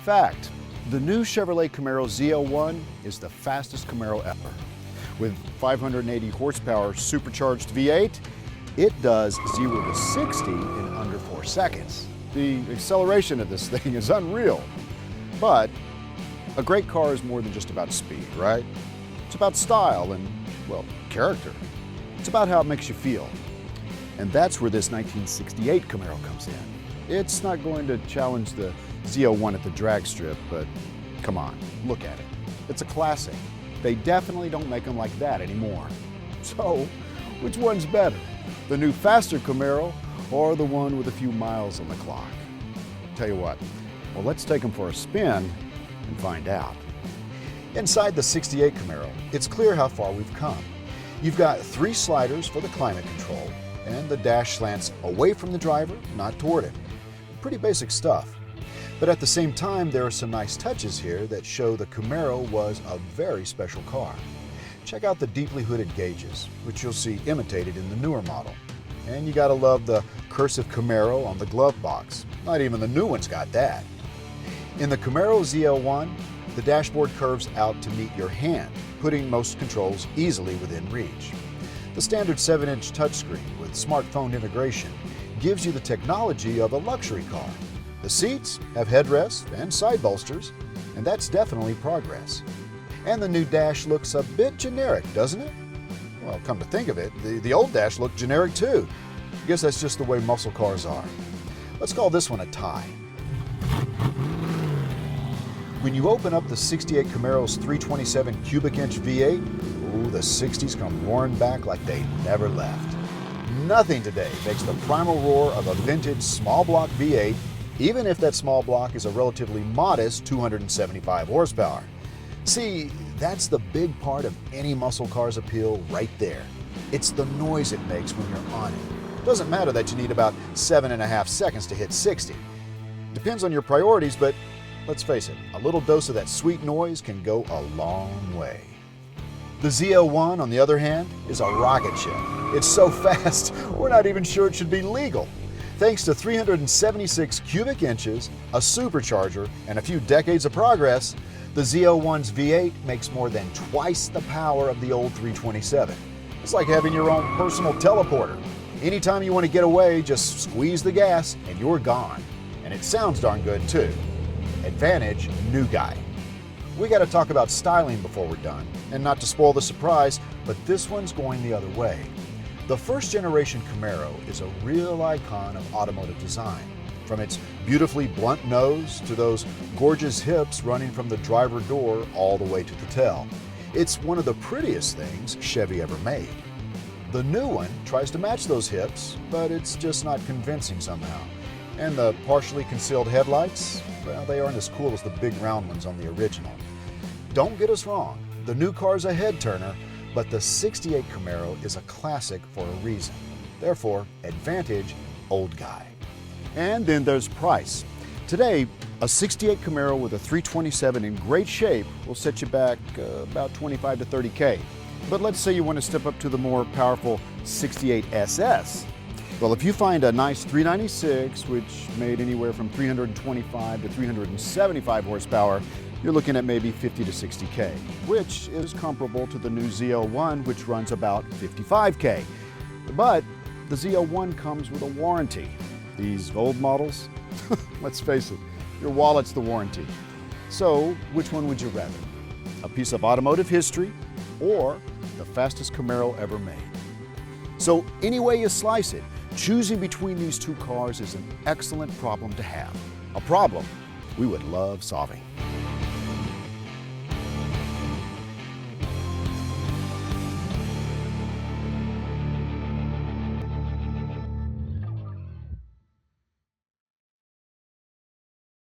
fact, the new Chevrolet Camaro ZL1 is the fastest Camaro ever. With 580 horsepower supercharged V8, it does 0 to 60 in under 4 seconds. The acceleration of this thing is unreal. But a great car is more than just about speed, right? It's about style and, well, character. It's about how it makes you feel. And that's where this 1968 Camaro comes in. It's not going to challenge the ZL1 at the drag strip, but come on, look at it. It's a classic. They definitely don't make them like that anymore. So, which one's better? The new faster Camaro or the one with a few miles on the clock? Tell you what, well, let's take them for a spin and find out. Inside the 68 Camaro, it's clear how far we've come. You've got 3 sliders for the climate control, and the dash slants away from the driver, not toward him. Pretty basic stuff. But at the same time, there are some nice touches here that show the Camaro was a very special car. Check out the deeply hooded gauges, which you'll see imitated in the newer model. And you gotta love the cursive Camaro on the glove box. Not even the new one's got that. In the Camaro ZL1, the dashboard curves out to meet your hand, putting most controls easily within reach. The standard 7-inch touchscreen with smartphone integration gives you the technology of a luxury car. The seats have headrests and side bolsters, and that's definitely progress. And the new dash looks a bit generic, doesn't it? Well, come to think of it, the old dash looked generic too. I guess that's just the way muscle cars are. Let's call this one a tie. When you open up the 68 Camaro's 327 cubic inch V8, ooh, the 60s come roaring back like they never left. Nothing today makes the primal roar of a vintage small block V8, even if that small block is a relatively modest 275 horsepower. See, that's the big part of any muscle car's appeal right there. It's the noise it makes when you're on it. Doesn't matter that you need about 7.5 seconds to hit 60. Depends on your priorities, but let's face it, a little dose of that sweet noise can go a long way. The ZL1, on the other hand, is a rocket ship. It's so fast, we're not even sure it should be legal. Thanks to 376 cubic inches, a supercharger, and a few decades of progress, the ZL1's V8 makes more than twice the power of the old 327. It's like having your own personal teleporter. Anytime you want to get away, just squeeze the gas and you're gone. And it sounds darn good too. Advantage, new guy. We got to talk about styling before we're done, and not to spoil the surprise, but this one's going the other way. The first generation Camaro is a real icon of automotive design. From its beautifully blunt nose to those gorgeous hips running from the driver door all the way to the tail. It's one of the prettiest things Chevy ever made. The new one tries to match those hips, but it's just not convincing somehow. And the partially concealed headlights, well, they aren't as cool as the big round ones on the original. Don't get us wrong, the new car's a head-turner, but the 68 Camaro is a classic for a reason. Therefore, advantage, old guy. And then there's price. Today, a 68 Camaro with a 327 in great shape will set you back about 25 to 30K. But let's say you want to step up to the more powerful 68 SS. Well, if you find a nice 396, which made anywhere from 325 to 375 horsepower, you're looking at maybe 50 to 60K, which is comparable to the new ZL1, which runs about 55K. But the ZL1 comes with a warranty. These old models, let's face it, your wallet's the warranty. So, which one would you rather? A piece of automotive history or the fastest Camaro ever made? So, any way you slice it, choosing between these two cars is an excellent problem to have. A problem we would love solving.